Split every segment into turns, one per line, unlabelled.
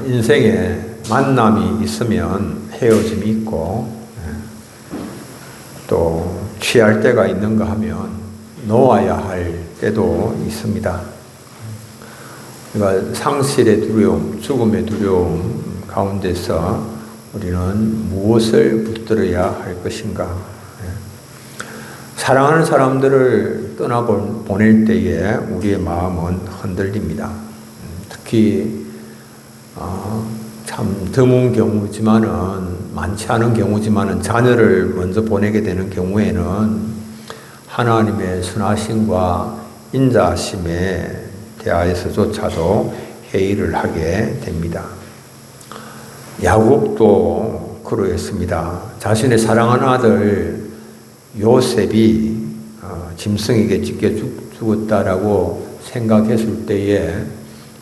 인생에 만남이 있으면 헤어짐이 있고, 또 취할 때가 있는가 하면 놓아야 할 때도 있습니다. 그러니까 상실의 두려움, 죽음의 두려움 가운데서 우리는 무엇을 붙들어야 할 것인가? 사랑하는 사람들을 떠나보낼 때에 우리의 마음은 흔들립니다. 특히 참 드문 경우지만은, 많지 않은 경우지만은 자녀를 먼저 보내게 되는 경우에는 하나님의 선하심과 인자하심에 대하여서조차도 회의를 하게 됩니다. 야곱도 그러했습니다. 자신의 사랑하는 아들 요셉이 짐승에게 찢겨 죽었다라고 생각했을 때에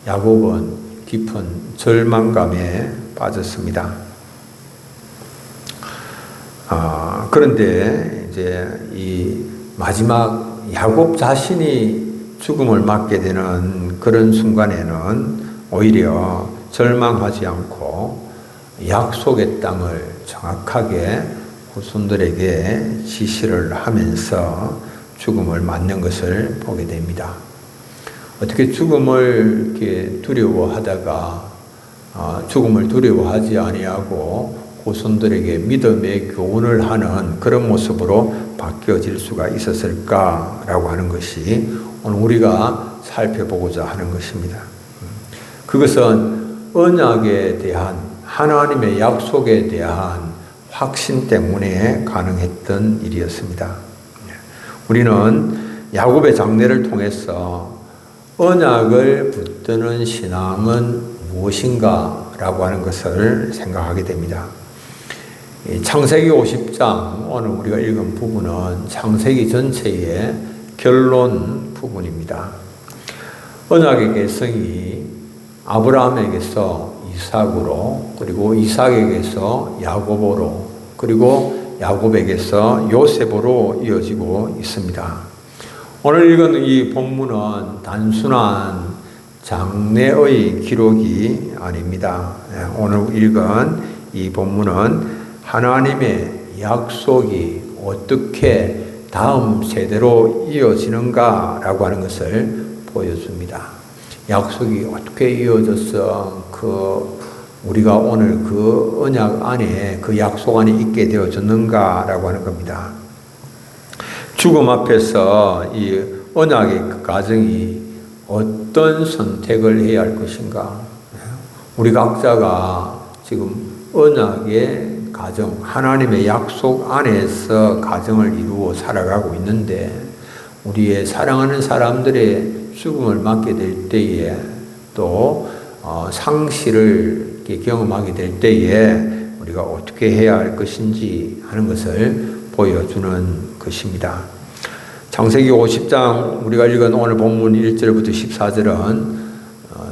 야곱은 깊은 절망감에 빠졌습니다. 그런데 이제 이 마지막 야곱 자신이 죽음을 맞게 되는 그런 순간에는 오히려 절망하지 않고 약속의 땅을 정확하게 후손들에게 지시를 하면서 죽음을 맞는 것을 보게 됩니다. 어떻게 죽음을 이렇게 두려워하다가 죽음을 두려워하지 아니하고 후손들에게 믿음의 교훈을 하는 그런 모습으로 바뀌어질 수가 있었을까라고 하는 것이 오늘 우리가 살펴보고자 하는 것입니다. 그것은 언약에 대한 하나님의 약속에 대한 확신 때문에 가능했던 일이었습니다. 우리는 야곱의 장례를 통해서 언약을 붙드는 신앙은 무엇인가 라고 하는 것을 생각하게 됩니다. 창세기 50장 오늘 우리가 읽은 부분은 창세기 전체의 결론 부분입니다. 언약의 계승이 아브라함에게서 이삭으로, 그리고 이삭에게서 야곱으로, 그리고 야곱에게서 요셉으로 이어지고 있습니다. 오늘 읽은 이 본문은 단순한 장래의 기록이 아닙니다. 오늘 읽은 이 본문은 하나님의 약속이 어떻게 다음 세대로 이어지는가라고 하는 것을 보여줍니다. 약속이 어떻게 이어져서 우리가 오늘 그 언약 안에, 그 약속 안에 있게 되어졌는가라고 하는 겁니다. 죽음 앞에서 이 언약의 그 가정이 어떤 선택을 해야 할 것인가? 우리 각자가 지금 언약의 가정, 하나님의 약속 안에서 가정을 이루어 살아가고 있는데, 우리의 사랑하는 사람들의 죽음을 맞게 될 때에, 또 상실을 경험하게 될 때에 우리가 어떻게 해야 할 것인지 하는 것을 보여주는 것입니다. 창세기 50장 우리가 읽은 오늘 본문 1절부터 14절은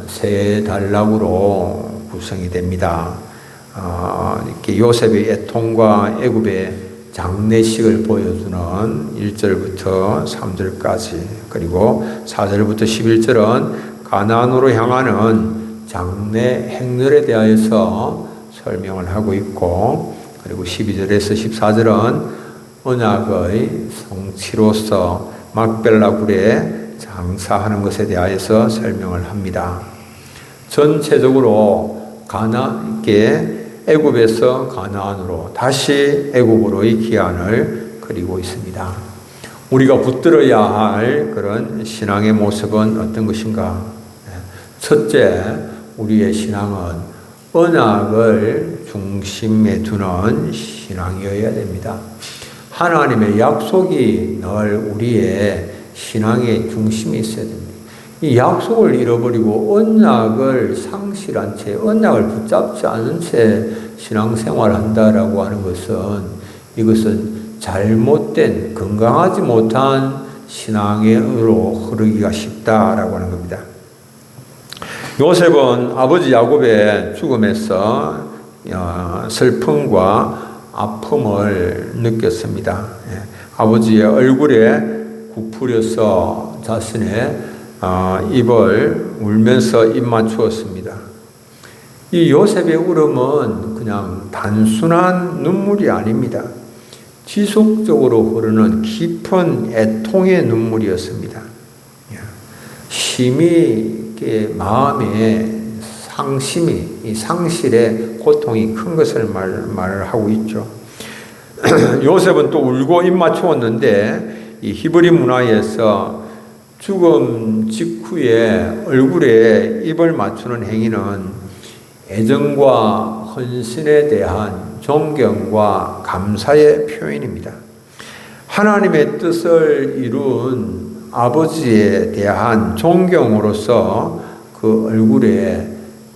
세 단락으로 구성이 됩니다. 이렇게 요셉의 애통과 애굽의 장례식을 보여주는 1절부터 3절까지, 그리고 4절부터 11절은 가나안으로 향하는 장례 행렬에 대하여서 설명을 하고 있고, 그리고 12절에서 14절은 언약의 성취로서 막벨라 굴에 장사하는 것에 대하여서 설명을 합니다. 전체적으로 애굽에서 가나안으로, 다시 애굽으로의 기한을 그리고 있습니다. 우리가 붙들어야 할 그런 신앙의 모습은 어떤 것인가? 첫째, 우리의 신앙은 언약을 중심에 두는 신앙이어야 됩니다. 하나님의 약속이 늘 우리의 신앙의 중심에 있어야 됩니다. 이 약속을 잃어버리고 언약을 상실한 채, 언약을 붙잡지 않은 채 신앙생활을 한다라고 하는 이것은 잘못된, 건강하지 못한 신앙으로 흐르기가 쉽다라고 하는 겁니다. 요셉은 아버지 야곱의 죽음에서 슬픔과 아픔을 느꼈습니다. 아버지의 얼굴에 굽부려서 자신의 입을 울면서 입 맞추었습니다. 이 요셉의 울음은 그냥 단순한 눈물이 아닙니다. 지속적으로 흐르는 깊은 애통의 눈물이었습니다. 심히 마음에 이 상실의 고통이 큰 것을 말을 하고 있죠. 요셉은 또 울고 입 맞추었는데 이 히브리 문화에서 죽음 직후에 얼굴에 입을 맞추는 행위는 애정과 헌신에 대한 존경과 감사의 표현입니다. 하나님의 뜻을 이룬 아버지에 대한 존경으로서 그 얼굴에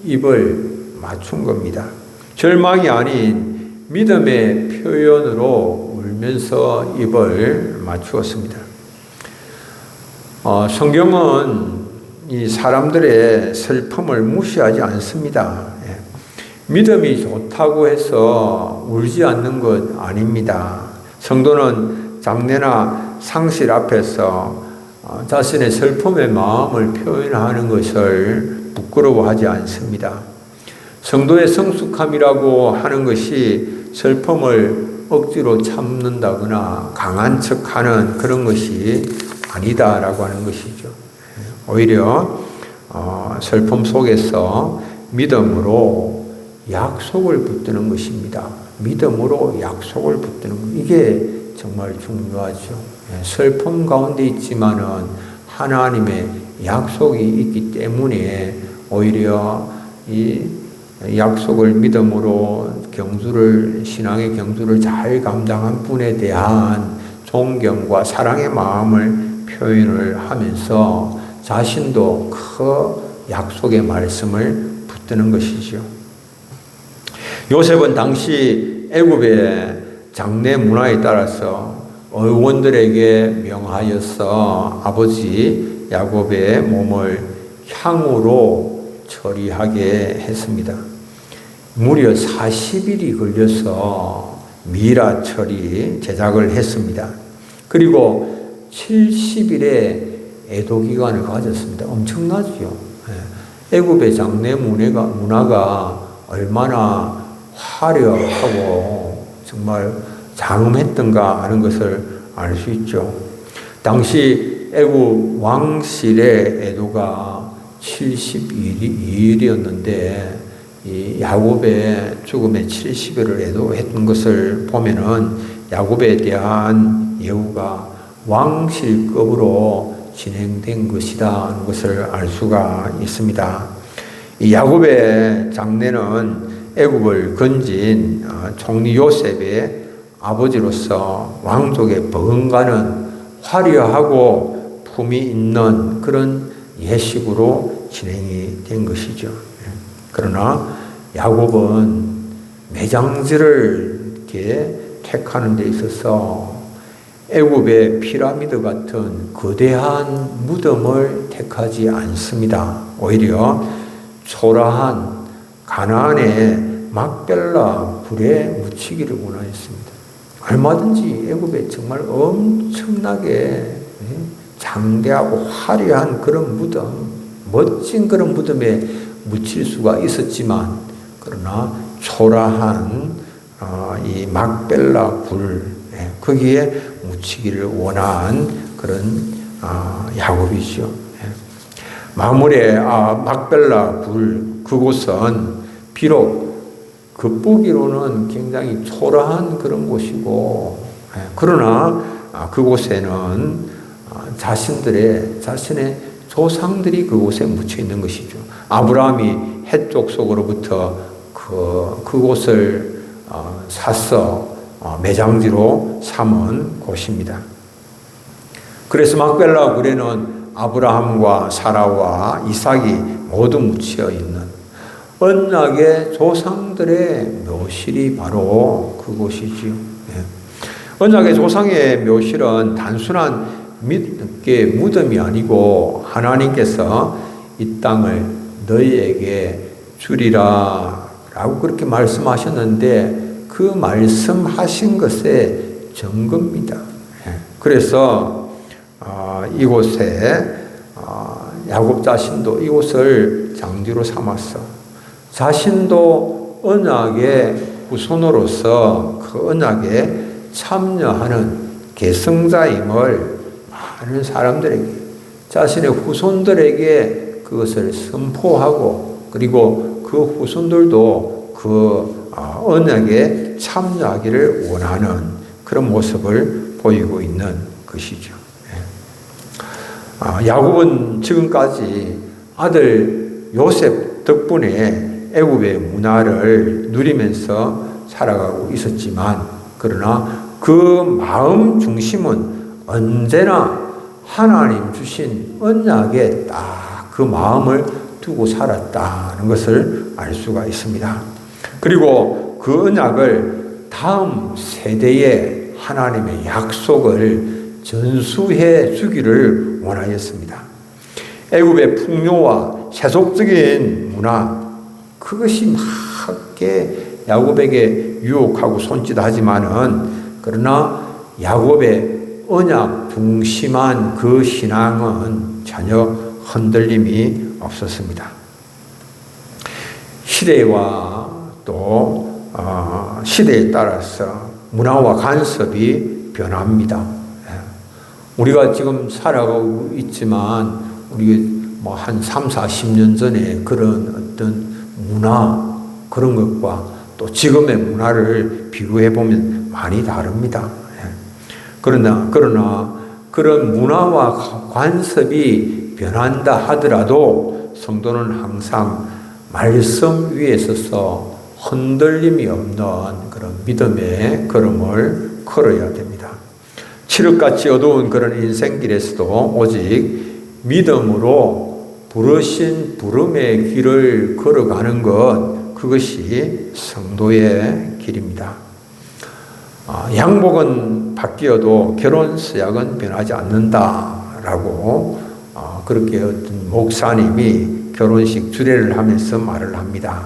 입을 맞춘 겁니다. 절망이 아닌 믿음의 표현으로 울면서 입을 맞추었습니다. 성경은 이 사람들의 슬픔을 무시하지 않습니다. 믿음이 좋다고 해서 울지 않는 것 아닙니다. 성도는 장례나 상실 앞에서 자신의 슬픔의 마음을 표현하는 것을 부끄러워하지 않습니다. 성도의 성숙함이라고 하는 것이 슬픔을 억지로 참는다거나 강한 척하는 그런 것이 아니다라고 하는 것이죠. 오히려 슬픔 속에서 믿음으로 약속을 붙드는 것입니다. 믿음으로 약속을 붙드는 것. 이게 정말 중요하죠. 슬픔 가운데 있지만은 하나님의 약속이 있기 때문에 오히려 이 약속을 믿음으로 신앙의 경주를 잘 감당한 분에 대한 존경과 사랑의 마음을 표현을 하면서 자신도 그 약속의 말씀을 붙드는 것이죠. 요셉은 당시 애굽의 장례 문화에 따라서 의원들에게 명하여서 아버지 야곱의 몸을 향으로 처리하게 했습니다. 무려 40일이 걸려서 미라 처리 제작을 했습니다. 그리고 70일의 애도 기간을 가졌습니다. 엄청나죠. 애굽의 장례 문화가 얼마나 화려하고 정말 장엄했던가 하는 것을 알 수 있죠. 당시 애굽 왕실의 애도가 72일이었는데 이 야곱의 죽음의 70일을 애도했던 것을 보면은 야곱에 대한 예우가 왕실급으로 진행된 것이다 하는 것을 알 수가 있습니다. 이 야곱의 장례는 애굽을 건진 총리 요셉의 아버지로서 왕족의 버금가는 화려하고 품이 있는 그런 예식으로 진행이 된 것이죠. 그러나 야곱은 매장지를 이렇게 택하는 데 있어서 애굽의 피라미드 같은 거대한 무덤을 택하지 않습니다. 오히려 초라한 가나안의 막벨라 불에 묻히기를 원하였습니다. 얼마든지 애굽에 정말 엄청나게 장대하고 화려한 그런 무덤, 멋진 그런 무덤에 묻힐 수가 있었지만, 그러나 초라한 이 막벨라 불, 거기에 묻히기를 원한 그런 야곱이죠. 마물의 막벨라 불, 그곳은 비록 겉보기로는 굉장히 초라한 그런 곳이고, 그러나 그곳에는 자신의 조상들이 그곳에 묻혀 있는 것이죠. 아브라함이 헷족 속으로부터 그곳을 사서 매장지로 삼은 곳입니다. 그래서 막벨라 굴에는 아브라함과 사라와 이삭이 모두 묻혀 있는 언약의 조상들의 묘실이 바로 그곳이지요. 언약의 조상의 묘실은 단순한 무덤이 아니고 하나님께서 이 땅을 너희에게 주리라 라고 그렇게 말씀하셨는데 그 말씀하신 것의 증거입니다. 그래서 이곳에 야곱 자신도 이곳을 장지로 삼았어. 자신도 언약의 후손으로서 그 언약에 참여하는 계승자임을 많은 사람들에게, 자신의 후손들에게 그것을 선포하고, 그리고 그 후손들도 그 언약에 참여하기를 원하는 그런 모습을 보이고 있는 것이죠. 야곱은 지금까지 아들 요셉 덕분에 애굽의 문화를 누리면서 살아가고 있었지만, 그러나 그 마음 중심은 언제나 하나님 주신 언약에 딱 그 마음을 두고 살았다는 것을 알 수가 있습니다. 그리고 그 언약을 다음 세대에 하나님의 약속을 전수해 주기를 원하였습니다. 애굽의 풍요와 세속적인 문화, 그것이 막 야곱에게 유혹하고 손짓하지만은, 그러나 야곱의 언약 중심한 그 신앙은 전혀 흔들림이 없었습니다. 시대와 또 시대에 따라서 문화와 간섭이 변합니다. 우리가 지금 살아가고 있지만, 우리 한 3, 40년 전에 그런 어떤 문화, 그런 것과 또 지금의 문화를 비교해 보면 많이 다릅니다. 그러나 그런 문화와 관습이 변한다 하더라도 성도는 항상 말씀 위에 서서 흔들림이 없는 그런 믿음의 걸음을 걸어야 됩니다. 칠흑같이 어두운 그런 인생길에서도 오직 믿음으로 부르신 부름의 길을 걸어가는 것, 그것이 성도의 길입니다. 양복은 바뀌어도 결혼 서약은 변하지 않는다라고 그렇게 어떤 목사님이 결혼식 주례를 하면서 말을 합니다.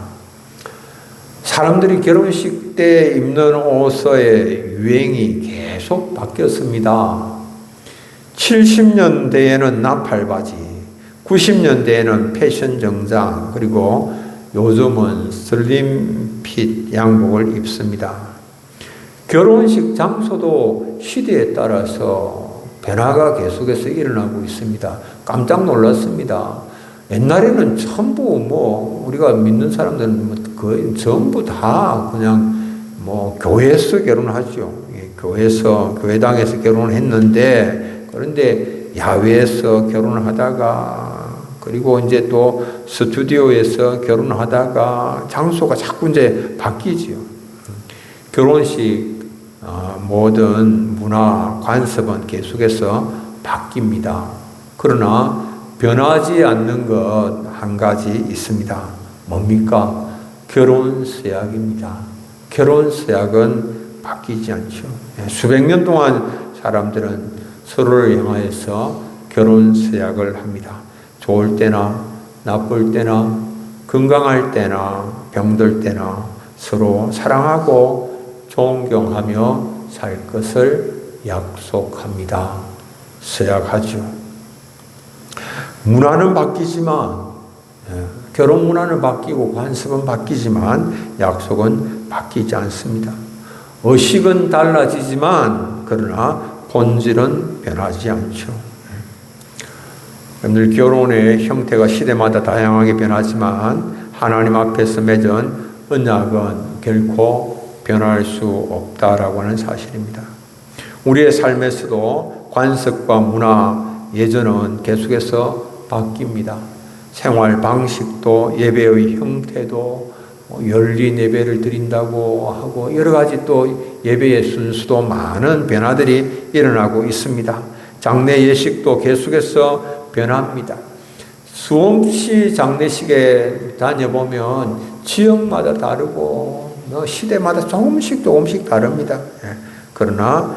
사람들이 결혼식 때 입는 옷의 유행이 계속 바뀌었습니다. 70년대에는 나팔바지, 90년대에는 패션 정장, 그리고 요즘은 슬림핏 양복을 입습니다. 결혼식 장소도 시대에 따라서 변화가 계속해서 일어나고 있습니다. 깜짝 놀랐습니다. 옛날에는 전부 우리가 믿는 사람들은 거의 전부 다 그냥 교회에서 결혼하죠. 교회에서, 교회당에서 결혼을 했는데, 그런데 야외에서 결혼을 하다가, 그리고 이제 또 스튜디오에서 결혼을 하다가 장소가 자꾸 이제 바뀌지요. 결혼식 모든 문화 관습은 계속해서 바뀝니다. 그러나 변하지 않는 것 한 가지 있습니다. 뭡니까? 결혼 서약입니다. 결혼 서약은 바뀌지 않죠. 수백 년 동안 사람들은 서로를 향하여서 결혼 서약을 합니다. 좋을 때나 나쁠 때나 건강할 때나 병들 때나 서로 사랑하고 존경하며 살 것을 약속합니다. 서약하죠. 문화는 바뀌지만, 결혼 문화는 바뀌고 관습은 바뀌지만 약속은 바뀌지 않습니다. 의식은 달라지지만 그러나 본질은 변하지 않죠. 여러분들, 결혼의 형태가 시대마다 다양하게 변하지만 하나님 앞에서 맺은 언약은 결코 변할 수 없다라고 하는 사실입니다. 우리의 삶에서도 관습과 문화, 예전은 계속해서 바뀝니다. 생활 방식도, 예배의 형태도, 열린 예배를 드린다고 하고 여러 가지 또 예배의 순수도 많은 변화들이 일어나고 있습니다. 장례 예식도 계속해서 변합니다. 수없이 장례식에 다녀보면 지역마다 다르고 시대마다 조금씩 다릅니다. 그러나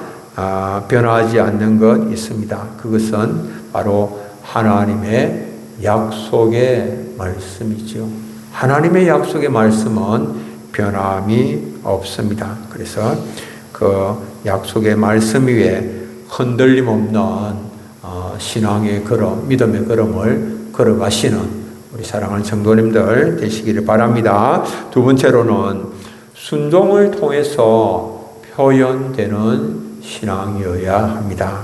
변하지 않는 것 있습니다. 그것은 바로 하나님의 약속의 말씀이죠. 하나님의 약속의 말씀은 변함이 없습니다. 그래서 그 약속의 말씀 위에 흔들림 없는 신앙의 걸음, 믿음의 걸음을 걸어가시는 우리 우리 사랑하는 성도님들 되시기를 바랍니다. 두 번째로는 순종을 통해서 표현되는 신앙이어야 합니다.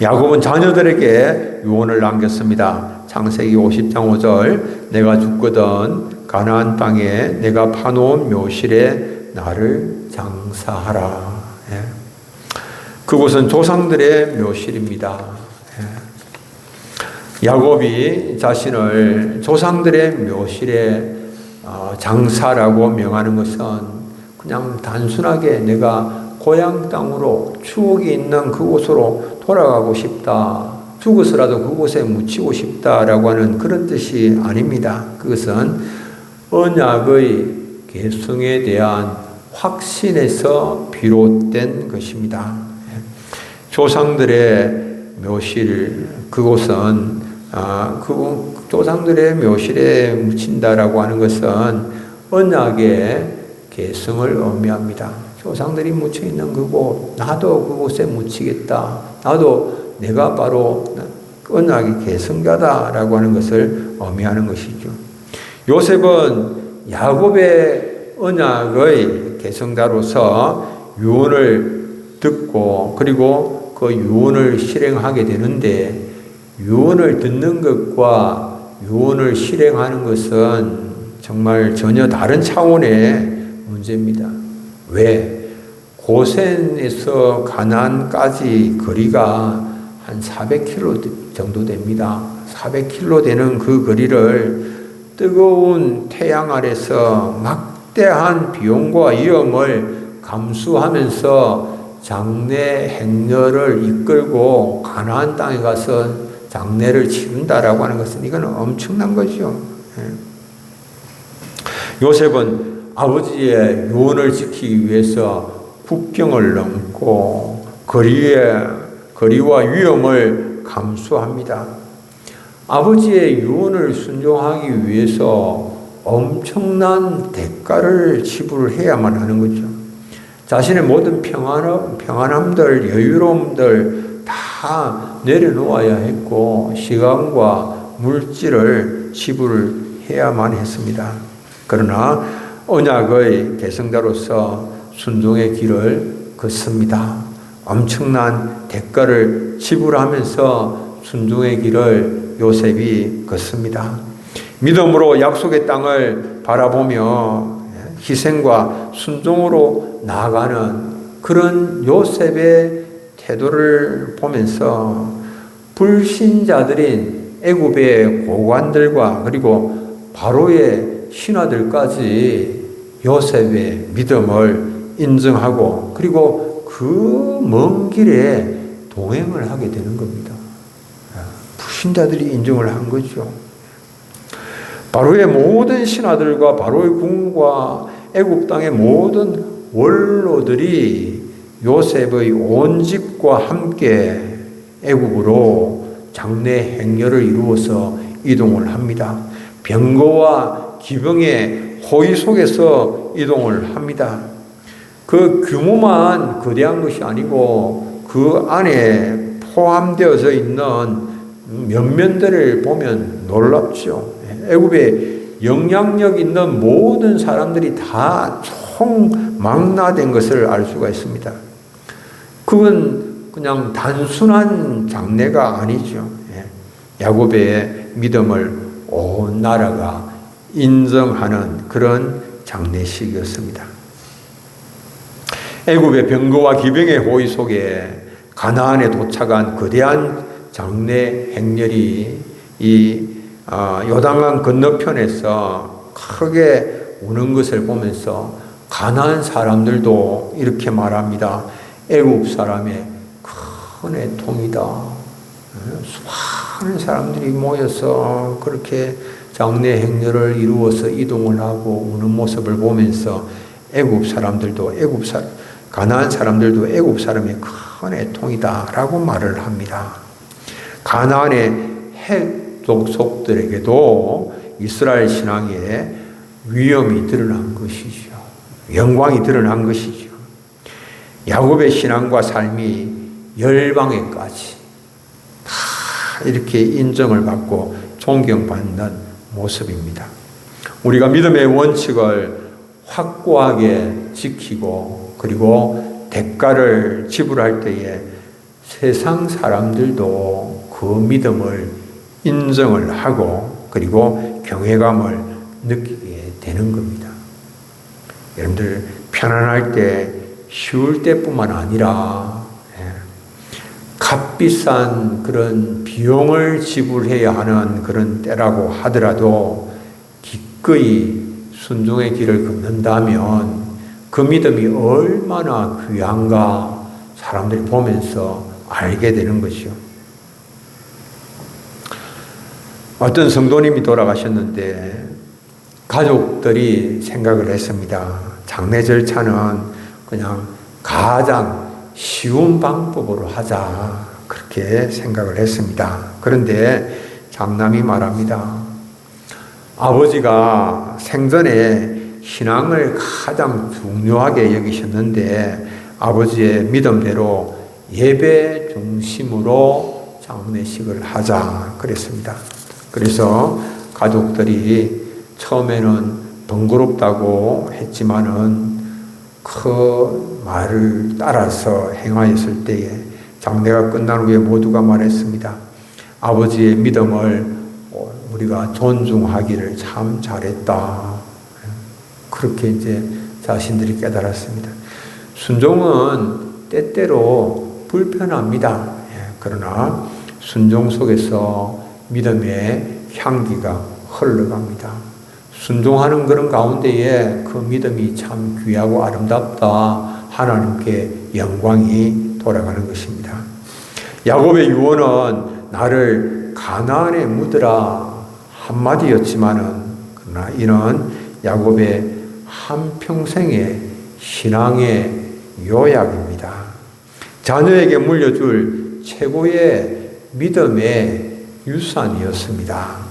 야곱은 자녀들에게 유언을 남겼습니다. 창세기 50장 5절 내가 죽거든 가나안 땅에 내가 파놓은 묘실에 나를 장사하라. 예. 그곳은 조상들의 묘실입니다. 예. 야곱이 자신을 조상들의 묘실에 장사라고 명하는 것은 그냥 단순하게 내가 고향 땅으로 추억이 있는 그곳으로 돌아가고 싶다. 죽어서라도 그곳에 묻히고 싶다라고 하는 그런 뜻이 아닙니다. 그것은 언약의 계승에 대한 확신에서 비롯된 것입니다. 조상들의 묘실, 그곳은 그 조상들의 묘실에 묻힌다라고 하는 것은 언약의 계승을 의미합니다. 조상들이 묻혀 있는 그곳, 나도 그곳에 묻히겠다. 나도 내가 바로 언약의 계승자다라고 하는 것을 의미하는 것이죠. 요셉은 야곱의 언약의 계승자로서 유언을 듣고 그리고 그 유언을 실행하게 되는데 유언을 듣는 것과 유언을 실행하는 것은 정말 전혀 다른 차원의 문제입니다. 왜? 고센에서 가나안까지 거리가 한 400km 정도 됩니다. 400km 되는 그 거리를 뜨거운 태양 아래서 막대한 비용과 위험을 감수하면서 장례 행렬을 이끌고 가나안 땅에 가서 장례를 치른다라고 하는 것은 이건 엄청난 거죠. 요셉은 아버지의 유언을 지키기 위해서 국경을 넘고 거리와 위험을 감수합니다. 아버지의 유언을 순종하기 위해서 엄청난 대가를 지불해야만 하는 거죠. 자신의 모든 평안함들, 여유로움들 다 내려놓아야 했고 시간과 물질을 지불해야만 했습니다. 그러나 언약의 계승자로서 순종의 길을 걷습니다. 엄청난 대가를 지불하면서 순종의 길을 요셉이 걷습니다. 믿음으로 약속의 땅을 바라보며 희생과 순종으로 나아가는 그런 요셉의 태도를 보면서 불신자들인 애굽의 고관들과 그리고 바로의 신하들까지 요셉의 믿음을 인정하고 그리고 그 먼 길에 동행을 하게 되는 겁니다. 불신자들이 인정을 한 거죠. 바로의 모든 신하들과 바로의 궁과 애굽 땅의 모든 원로들이 요셉의 온 집과 함께 애굽으로 장례 행렬을 이루어서 이동을 합니다. 병거와 기병의 호위 속에서 이동을 합니다. 그 규모만 거대한 것이 아니고 그 안에 포함되어져 있는 면면들을 보면 놀랍죠. 애굽에 영향력 있는 모든 사람들이 다 총망라된 것을 알 수가 있습니다. 그건 그냥 단순한 장례가 아니죠. 야곱의 믿음을 온 나라가 인정하는 그런 장례식이었습니다. 애굽의 병거와 기병의 호위 속에 가나안에 도착한 거대한 장례 행렬이 이 요단강 건너편에서 크게 오는 것을 보면서 가나안 사람들도 이렇게 말합니다. 애굽 사람의 큰 애통이다. 수많은 사람들이 모여서 그렇게 장례 행렬을 이루어서 이동을 하고 오는 모습을 보면서 애굽 사람들도 가나안 사람들도 애굽 사람의 큰 애통이다라고 말을 합니다. 가나안의 헷 족속들에게도 이스라엘 신앙에 위엄이 드러난 것이죠. 영광이 드러난 것이죠. 야곱의 신앙과 삶이 열방에까지 다 이렇게 인정을 받고 존경받는 모습입니다. 우리가 믿음의 원칙을 확고하게 지키고 그리고 대가를 지불할 때에 세상 사람들도 그 믿음을 인정을 하고 그리고 경외감을 느끼게 되는 겁니다. 여러분들 편안할 때 쉬울 때뿐만 아니라 값비싼 그런 비용을 지불해야 하는 그런 때라고 하더라도 기꺼이 순종의 길을 걷는다면 그 믿음이 얼마나 귀한가 사람들이 보면서 알게 되는 것이요. 어떤 성도님이 돌아가셨는데 가족들이 생각을 했습니다. 장례 절차는 그냥 가장 쉬운 방법으로 하자 그렇게 생각을 했습니다. 그런데 장남이 말합니다. 아버지가 생전에 신앙을 가장 중요하게 여기셨는데 아버지의 믿음대로 예배 중심으로 장례식을 하자 그랬습니다. 그래서 가족들이 처음에는 번거롭다고 했지만은 그 말을 따라서 행하였을 때에 장례가 끝난 후에 모두가 말했습니다. 아버지의 믿음을 우리가 존중하기를 참 잘했다. 그렇게 이제 자신들이 깨달았습니다. 순종은 때때로 불편합니다. 그러나 순종 속에서 믿음의 향기가 흘러갑니다. 순종하는 그런 가운데에 그 믿음이 참 귀하고 아름답다. 하나님께 영광이 돌아가는 것입니다. 야곱의 유언은 나를 가나안에 묻으라 한마디였지만은 그러나 이는 야곱의 한평생의 신앙의 요약입니다. 자녀에게 물려줄 최고의 믿음의 유산이었습니다.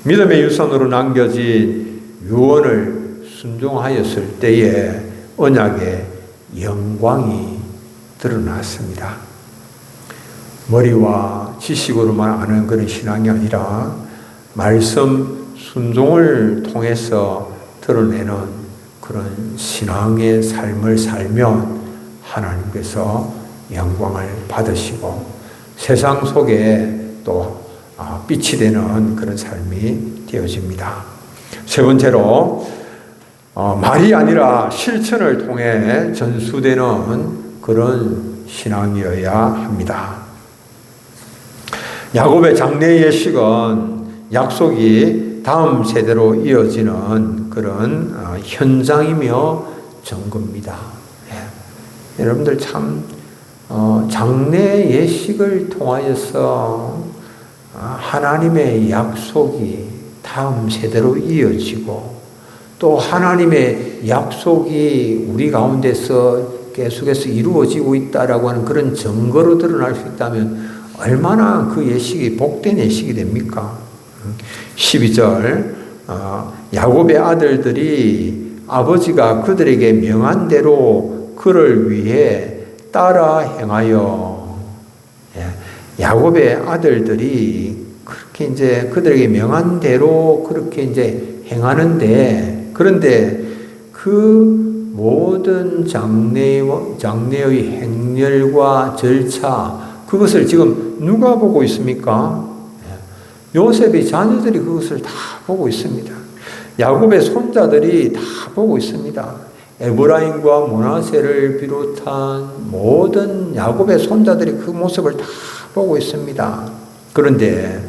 믿음의 유산으로 남겨진 유언을 순종하였을 때에 언약의 영광이 드러났습니다. 머리와 지식으로만 아는 그런 신앙이 아니라 말씀 순종을 통해서 드러내는 그런 신앙의 삶을 살면 하나님께서 영광을 받으시고 세상 속에 또 빛이 되는 그런 삶이 되어집니다. 세 번째로 말이 아니라 실천을 통해 전수되는 그런 신앙이어야 합니다. 야곱의 장래 예식은 약속이 다음 세대로 이어지는 그런 현장이며 증거입니다. 여러분들 참 장래 예식을 통하여서 하나님의 약속이 다음 세대로 이어지고 또 하나님의 약속이 우리 가운데서 계속해서 이루어지고 있다라고 하는 그런 증거로 드러날 수 있다면 얼마나 그 예식이 복된 예식이 됩니까? 12절 야곱의 아들들이 아버지가 그들에게 명한 대로 그를 위해 따라 행하여 야곱의 아들들이 그렇게 이제 그들에게 명한 대로 그렇게 이제 행하는데 그런데 그 모든 장례의 행렬과 절차 그것을 지금 누가 보고 있습니까? 요셉의 자녀들이 그것을 다 보고 있습니다. 야곱의 손자들이 다 보고 있습니다. 에브라임과 므낫세를 비롯한 모든 야곱의 손자들이 그 모습을 다 보고 있습니다. 그런데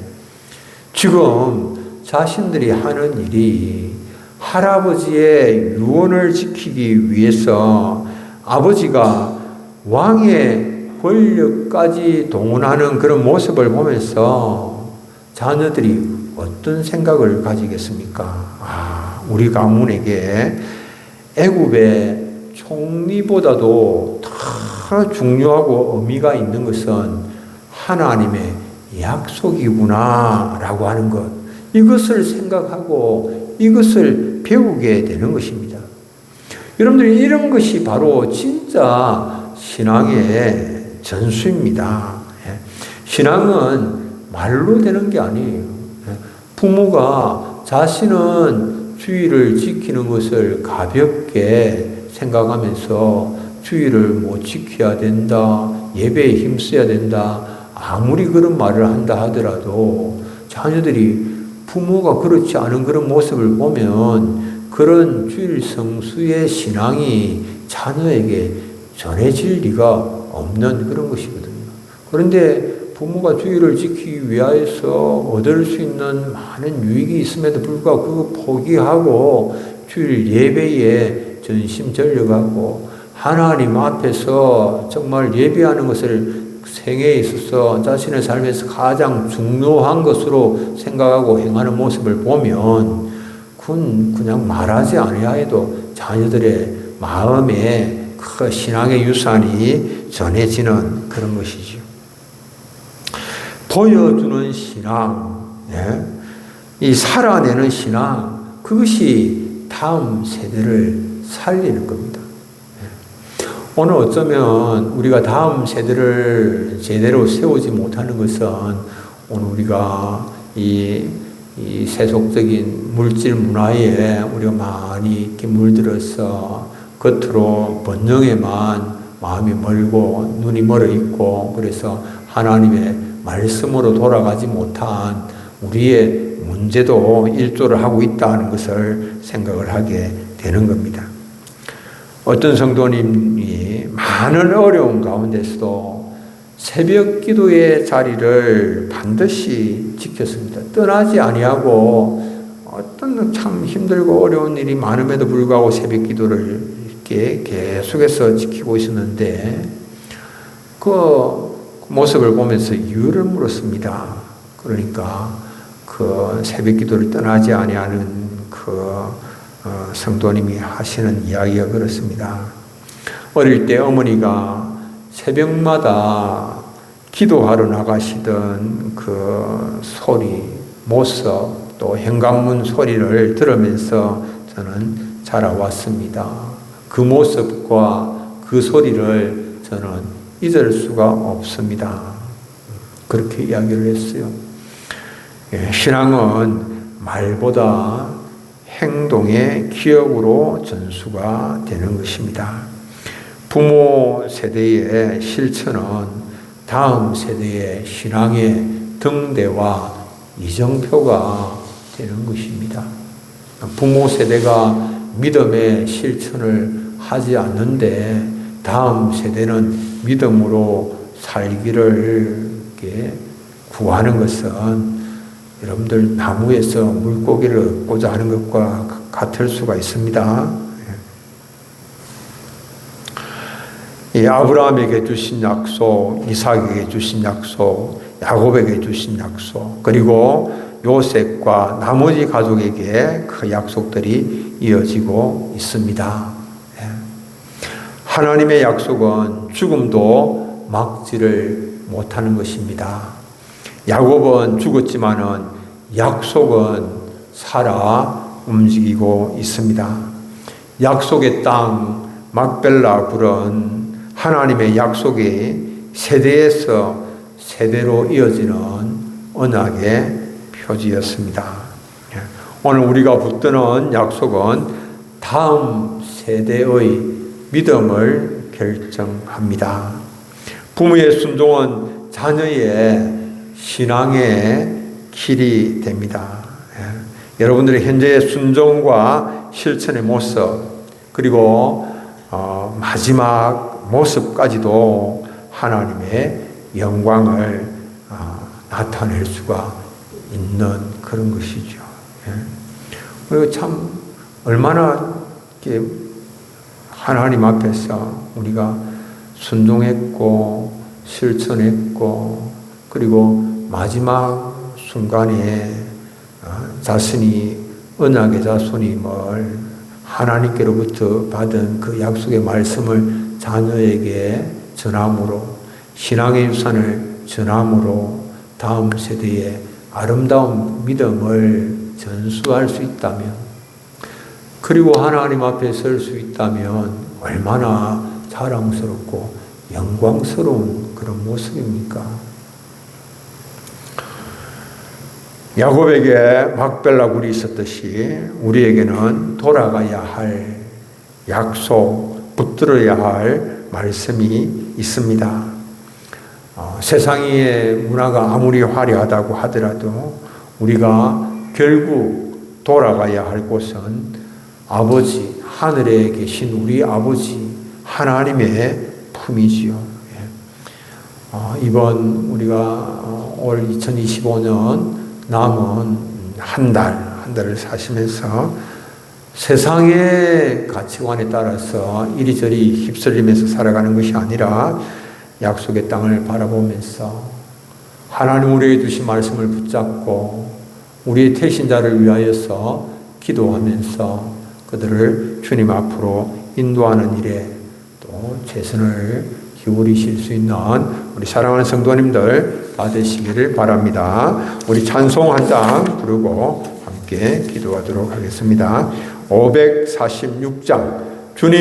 지금 자신들이 하는 일이 할아버지의 유언을 지키기 위해서 아버지가 왕의 권력까지 동원하는 그런 모습을 보면서 자녀들이 어떤 생각을 가지겠습니까? 우리 가문에게 애굽의 총리보다도 더 중요하고 의미가 있는 것은 하나님의 약속이구나 라고 하는 것, 이것을 생각하고 이것을 배우게 되는 것입니다. 여러분들 이런 것이 바로 진짜 신앙의 전수입니다. 신앙은 말로 되는 게 아니에요. 부모가 자신은 주의를 지키는 것을 가볍게 생각하면서 주의를 못 지켜야 된다, 예배에 힘써야 된다, 아무리 그런 말을 한다 하더라도 자녀들이 부모가 그렇지 않은 그런 모습을 보면 그런 주일 성수의 신앙이 자녀에게 전해질 리가 없는 그런 것이거든요. 그런데 부모가 주의를 지키기 위하여서 얻을 수 있는 많은 유익이 있음에도 불구하고 그거 포기하고 주일 예배에 전심전력하고 하나님 앞에서 정말 예배하는 것을 생애에 있어서 자신의 삶에서 가장 중요한 것으로 생각하고 행하는 모습을 보면 그건 그냥 말하지 않아야 해도 자녀들의 마음에 그 신앙의 유산이 전해지는 그런 것이죠. 보여주는 신앙, 이 살아내는 신앙, 그것이 다음 세대를 살리는 겁니다. 오늘 어쩌면 우리가 다음 세대를 제대로 세우지 못하는 것은 오늘 우리가 이 세속적인 물질 문화에 우리가 많이 이렇게 물들어서 겉으로 번영에만 마음이 멀고 눈이 멀어 있고 그래서 하나님의 말씀으로 돌아가지 못한 우리의 문제도 일조를 하고 있다는 것을 생각을 하게 되는 겁니다. 어떤 성도님이 많은 어려움 가운데서도 새벽 기도의 자리를 반드시 지켰습니다. 떠나지 아니하고 어떤 참 힘들고 어려운 일이 많음에도 불구하고 새벽 기도를 이렇게 계속해서 지키고 있었는데 그 모습을 보면서 이유를 물었습니다. 그러니까 그 새벽 기도를 떠나지 아니하는 성도님이 하시는 이야기가 그렇습니다. 어릴 때 어머니가 새벽마다 기도하러 나가시던 그 소리, 모습, 또 현관문 소리를 들으면서 저는 자라왔습니다. 그 모습과 그 소리를 저는 잊을 수가 없습니다. 그렇게 이야기를 했어요. 신앙은 말보다 행동의 기억으로 전수가 되는 것입니다. 부모 세대의 실천은 다음 세대의 신앙의 등대와 이정표가 되는 것입니다. 부모 세대가 믿음의 실천을 하지 않는데 다음 세대는 믿음으로 살기를 구하는 것은 여러분들 나무에서 물고기를 얻고자 하는 것과 같을 수가 있습니다. 이 아브라함에게 주신 약속, 이삭에게 주신 약속, 야곱에게 주신 약속, 그리고 요셉과 나머지 가족에게 그 약속들이 이어지고 있습니다. 하나님의 약속은 죽음도 막지를 못하는 것입니다. 야곱은 죽었지만은 약속은 살아 움직이고 있습니다. 약속의 땅 막벨라 굴은 하나님의 약속이 세대에서 세대로 이어지는 언약의 표지였습니다. 오늘 우리가 붙드는 약속은 다음 세대의 믿음을 결정합니다. 부모의 순종은 자녀의 신앙의 길이 됩니다. 여러분들의 현재의 순종과 실천의 모습 그리고 마지막 모습까지도 하나님의 영광을 나타낼 수가 있는 그런 것이죠. 그리고 참 얼마나 하나님 앞에서 우리가 순종했고 실천했고 그리고 마지막 순간에 자신이 언약의 자손임을 하나님께로부터 받은 그 약속의 말씀을 자녀에게 전함으로 신앙의 유산을 전함으로 다음 세대에 아름다운 믿음을 전수할 수 있다면 그리고 하나님 앞에 설 수 있다면 얼마나 자랑스럽고 영광스러운 그런 모습입니까? 야곱에게 막벨라 굴이 있었듯이 우리에게는 돌아가야 할 약속, 붙들어야 할 말씀이 있습니다. 세상의 문화가 아무리 화려하다고 하더라도 우리가 결국 돌아가야 할 곳은 아버지, 하늘에 계신 우리 아버지 하나님의 품이지요. 이번 우리가 올 2025년 남은 한 달을 사시면서 세상의 가치관에 따라서 이리저리 휩쓸리면서 살아가는 것이 아니라 약속의 땅을 바라보면서 하나님 우리에게 주신 말씀을 붙잡고 우리의 태신자를 위하여서 기도하면서 그들을 주님 앞으로 인도하는 일에 또 최선을 기울이실 수 있는 우리 사랑하는 성도님들 다 되시기를 바랍니다. 우리 찬송 한 장 부르고 함께 기도하도록 하겠습니다. 546장 주님